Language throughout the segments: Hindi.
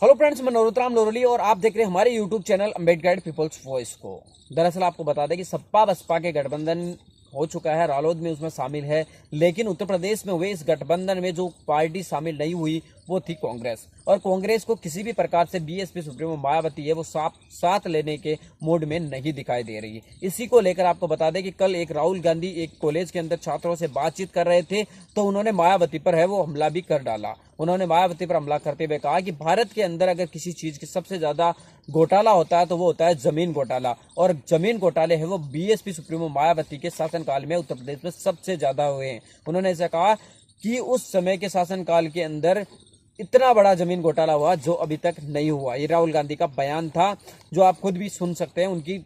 हेलो फ्रेंड्स, मैं नरोत्तम लोरली और आप देख रहे हैं हमारे YouTube channel Ambedkar people's voice को। दरअसल आपको बता दें कि सपा बसपा के गठबंधन हो चुका है, रालोद में उसमें शामिल है, लेकिन उत्तर प्रदेश में हुए इस गठबंधन में जो पार्टी शामिल नहीं हुई वो थी कांग्रेस। और कांग्रेस को किसी भी प्रकार से बीएसपी सुप्रीमो मायावती है वो साथ लेने के मूड में नहीं दिखाई दे रही है। इसी को लेकर आपको बता दें कि कल एक राहुल गांधी एक कॉलेज के अंदर छात्रों से बातचीत कर रहे थे, तो उन्होंने मायावती पर है वो हमला भी कर डाला। उन्होंने मायावती पर हमला करते हुए कहा कि भारत के अंदर अगर किसी चीज की सबसे ज्यादा घोटाला होता है तो वो होता है जमीन घोटाला, और जमीन घोटाले है वो बीएसपी सुप्रीमो मायावती के शासनकाल में उत्तर प्रदेश में सबसे ज्यादा हुए हैं। उन्होंने ऐसा कहा कि उस समय के शासनकाल के अंदर इतना बड़ा जमीन घोटाला हुआ जो अभी तक नहीं हुआ। ये राहुल गांधी का बयान था, जो आप खुद भी सुन सकते हैं उनकी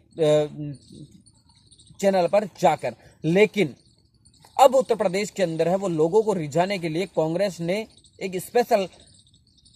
चैनल पर जाकर। लेकिन अब उत्तर प्रदेश के अंदर है वो लोगों को रिझाने के लिए कांग्रेस ने एक स्पेशल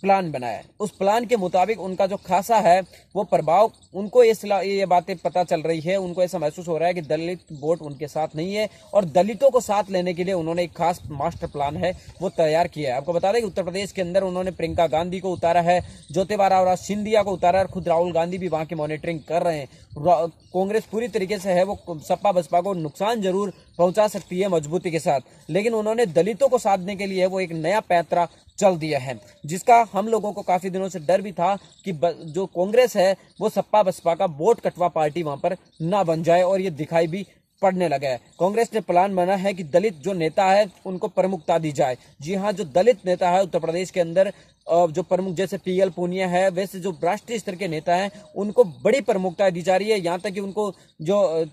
प्लान बनाया है। उस प्लान के मुताबिक उनका जो खासा है वो प्रभाव, उनको ये बातें पता चल रही है, उनको ऐसा महसूस हो रहा है कि दलित वोट उनके साथ नहीं है, और दलितों को साथ लेने के लिए उन्होंने एक खास मास्टर प्लान है वो तैयार किया है। आपको बता दें कि उत्तर प्रदेश के अंदर उन्होंने प्रियंका गांधी को उतारा है, ज्योतिबा सिंधिया को उतारा है, और खुद राहुल गांधी भी वहां की मॉनिटरिंग कर रहे हैं। कांग्रेस पूरी तरीके से है वो सपा बसपा को नुकसान जरूर पहुंचा सकती है मजबूती के साथ, लेकिन उन्होंने दलितों को साधने के लिए वो एक नया पैंतरा चल दिया है, जिसका हम लोगों को काफी दिनों से डर भी था कि जो कांग्रेस है वो सपा बसपा का वोट कटवा पार्टी वहां पर ना बन जाए, और ये दिखाई भी पड़ने लगा है। कांग्रेस ने प्लान बना है कि दलित जो नेता है उनको प्रमुखता दी जाए। जी हाँ, जो दलित नेता है उत्तर प्रदेश के अंदर जो प्रमुख, जैसे पीएल पूनिया है, वैसे जो राष्ट्रीय स्तर के नेता हैं उनको बड़ी प्रमुखता दी जा रही है। यहाँ तक कि उनको जो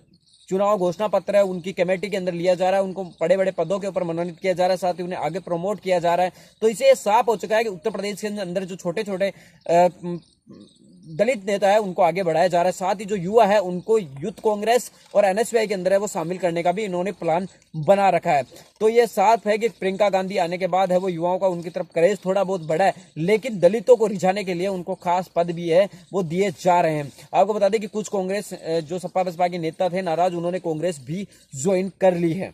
चुनाव घोषणा पत्र है उनकी कमेटी के अंदर लिया जा रहा है, उनको बड़े बड़े पदों के ऊपर मनोनीत किया जा रहा है, साथ ही उन्हें आगे प्रमोट किया जा रहा है। तो इससे ये साफ हो चुका है कि उत्तर प्रदेश के अंदर जो छोटे छोटे दलित नेता है उनको आगे बढ़ाया जा रहा है। साथ ही जो युवा है उनको यूथ कांग्रेस और एनएसयूआई के अंदर है वो शामिल करने का भी इन्होंने प्लान बना रखा है। तो ये साफ है कि प्रियंका गांधी आने के बाद है वो युवाओं का उनकी तरफ क्रेज थोड़ा बहुत बढ़ा है, लेकिन दलितों को रिझाने के लिए उनको खास पद भी है वो दिए जा रहे हैं। आपको बता दें कि कुछ कांग्रेस जो सपा बसपा के नेता थे नाराज, उन्होंने कांग्रेस भी ज्वाइन कर ली है।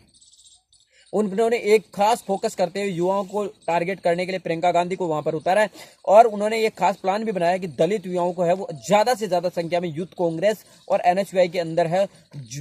उन्होंने एक खास फोकस करते हुए युवाओं को टारगेट करने के लिए प्रियंका गांधी को वहां पर उतारा है, और उन्होंने एक खास प्लान भी बनाया कि दलित युवाओं को है वो ज्यादा से ज्यादा संख्या में यूथ कांग्रेस और एनएसयूआई के अंदर है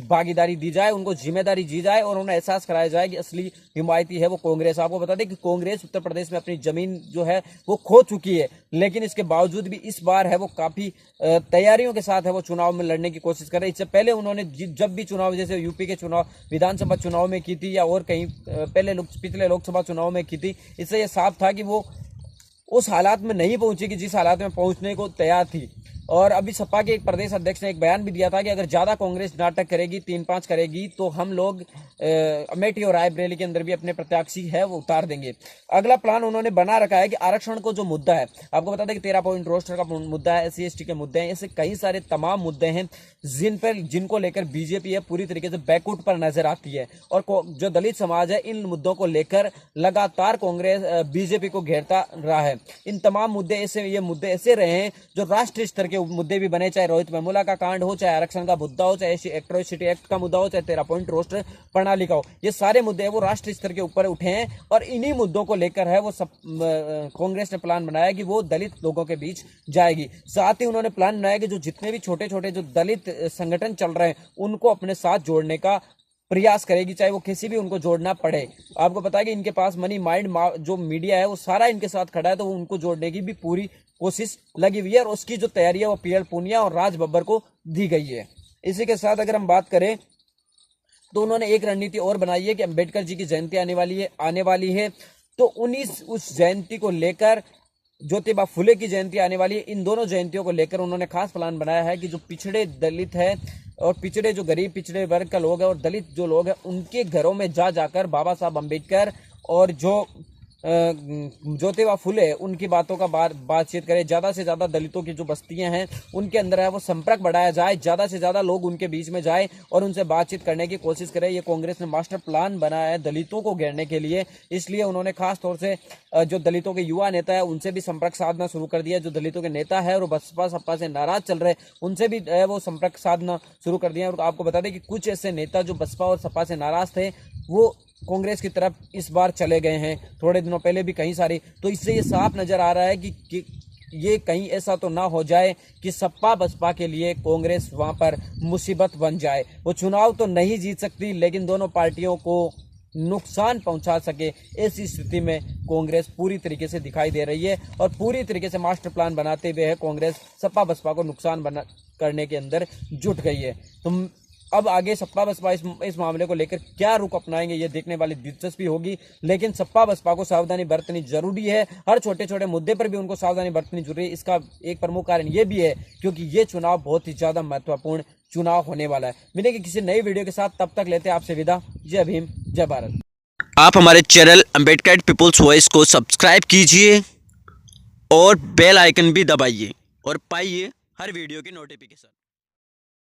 भागीदारी दी जाए, उनको जिम्मेदारी दी जाए, और उन्हें एहसास कराया जाए कि असली हिमायती है वो कांग्रेस। आपको बता दें कि कांग्रेस उत्तर प्रदेश में अपनी जमीन जो है वो खो चुकी है, लेकिन इसके बावजूद भी इस बार है वो काफी तैयारियों के साथ है वो चुनाव में लड़ने की कोशिश कर रहे हैं। इससे पहले उन्होंने जब भी चुनाव, जैसे यूपी के चुनाव, विधानसभा चुनाव में की थी, या और कहीं पहले पिछले लोकसभा चुनाव में की थी, इससे यह साफ था कि वो उस हालात में नहीं पहुंची कि जिस हालात में पहुंचने को तैयार थी। और अभी सपा के एक प्रदेश अध्यक्ष ने एक बयान भी दिया था कि अगर ज्यादा कांग्रेस नाटक करेगी, 3-5 करेगी, तो हम लोग अमेठी और रायबरेली के अंदर भी अपने प्रत्याशी है वो उतार देंगे। अगला प्लान उन्होंने बना रखा है कि आरक्षण को जो मुद्दा है, आपको बता दें कि 13 पॉइंट रोस्टर का मुद्दा है, SC/ST के मुद्दे हैं, ऐसे कई सारे तमाम मुद्दे हैं जिनको लेकर बीजेपी है पूरी तरीके से बैकआउट पर नजर आती है, और जो दलित समाज है इन मुद्दों को लेकर लगातार कांग्रेस बीजेपी को घेरता रहा है। इन तमाम मुद्दे ऐसे रहे हैं जो राष्ट्रीय स्तर के मुद्दे भी बने, चाहे रोहित वेमुला का कांड हो, चाहे आरक्षण का मुद्दा हो, चाहे एट्रोसिटी एक्ट का मुद्दा हो, चाहे 13 पॉइंट रोस्टर प्रणाली का हो। ये सारे मुद्दे वो राष्ट्रीय स्तर के ऊपर उठे हैं, और इन्हीं मुद्दों को लेकर है वो कांग्रेस ने प्लान बनाया कि वो दलित लोगों के बीच जाएगी। साथ ही उन्होंने प्लान बनाया कि जो जितने भी छोटे छोटे जो दलित संगठन चल रहे हैं उनको अपने साथ जोड़ने का प्रयास करेगी, चाहे वो किसी भी उनको जोड़ना पड़े। आपको पता है कि इनके पास मनी माइंड जो मीडिया है वो सारा इनके साथ खड़ा है, तो वो उनको जोड़ने की भी पूरी कोशिश लगी हुई है, और उसकी जो तैयारी है वो पीएल पूनिया और राज बब्बर को दी गई है। इसी के साथ अगर हम बात करें तो उन्होंने एक रणनीति और बनाई है कि अंबेडकर जी की जयंती आने वाली है, तो उस जयंती को लेकर, ज्योतिबा फुले की जयंती आने वाली है, इन दोनों जयंतियों को लेकर उन्होंने खास प्लान बनाया है कि जो पिछड़े दलित है और पिछड़े जो गरीब पिछड़े वर्ग का लोग है और दलित जो लोग है उनके घरों में जाकर बाबा साहब अम्बेडकर और जो ज्योतिबा फुले उनकी बातों का बातचीत करें, ज्यादा से ज्यादा दलितों की जो बस्तियां हैं उनके अंदर है वो संपर्क बढ़ाया जाए, ज्यादा से ज्यादा लोग उनके बीच में जाए और उनसे बातचीत करने की कोशिश करें। ये कांग्रेस ने मास्टर प्लान बनाया है दलितों को घेरने के लिए, इसलिए उन्होंने खास तौर से जो दलितों के युवा नेता है उनसे भी संपर्क साधना शुरू कर दिया। जो दलितों के नेता है और बसपा सपा से नाराज चल रहे उनसे भी वो संपर्क साधना शुरू कर दिया। और आपको बता दें कि कुछ ऐसे नेता जो बसपा और सपा से नाराज थे वो कांग्रेस की तरफ इस बार चले गए हैं, थोड़े दिनों पहले भी कई सारी। तो इससे ये साफ नजर आ रहा है कि ये कहीं ऐसा तो ना हो जाए कि सपा बसपा के लिए कांग्रेस वहां पर मुसीबत बन जाए। वो चुनाव तो नहीं जीत सकती, लेकिन दोनों पार्टियों को नुकसान पहुंचा सके, ऐसी स्थिति में कांग्रेस पूरी तरीके से दिखाई दे रही है और पूरी तरीके से मास्टर प्लान बनाते हुए है कांग्रेस सपा बसपा को नुकसान करने के अंदर जुट गई है। तो अब आगे सपा बसपा इस मामले को लेकर क्या रुख अपनाएंगे, ये देखने वाली दिलचस्पी होगी। लेकिन सपा बसपा को सावधानी बरतनी जरूरी है, हर छोटे छोटे मुद्दे पर भी उनको सावधानी बरतनी जरूरी है। इसका एक प्रमुख कारण ये भी है क्योंकि ये चुनाव बहुत ही ज्यादा महत्वपूर्ण चुनाव होने वाला है। मिलेंगे किसी नई वीडियो के साथ, तब तक लेते हैं आपसे विदा। जय भीम, जय भारत। आप हमारे चैनल अम्बेडकर पीपुल्स वॉइस को सब्सक्राइब कीजिए और बेल आइकन भी दबाइए और पाइए हर वीडियो की नोटिफिकेशन।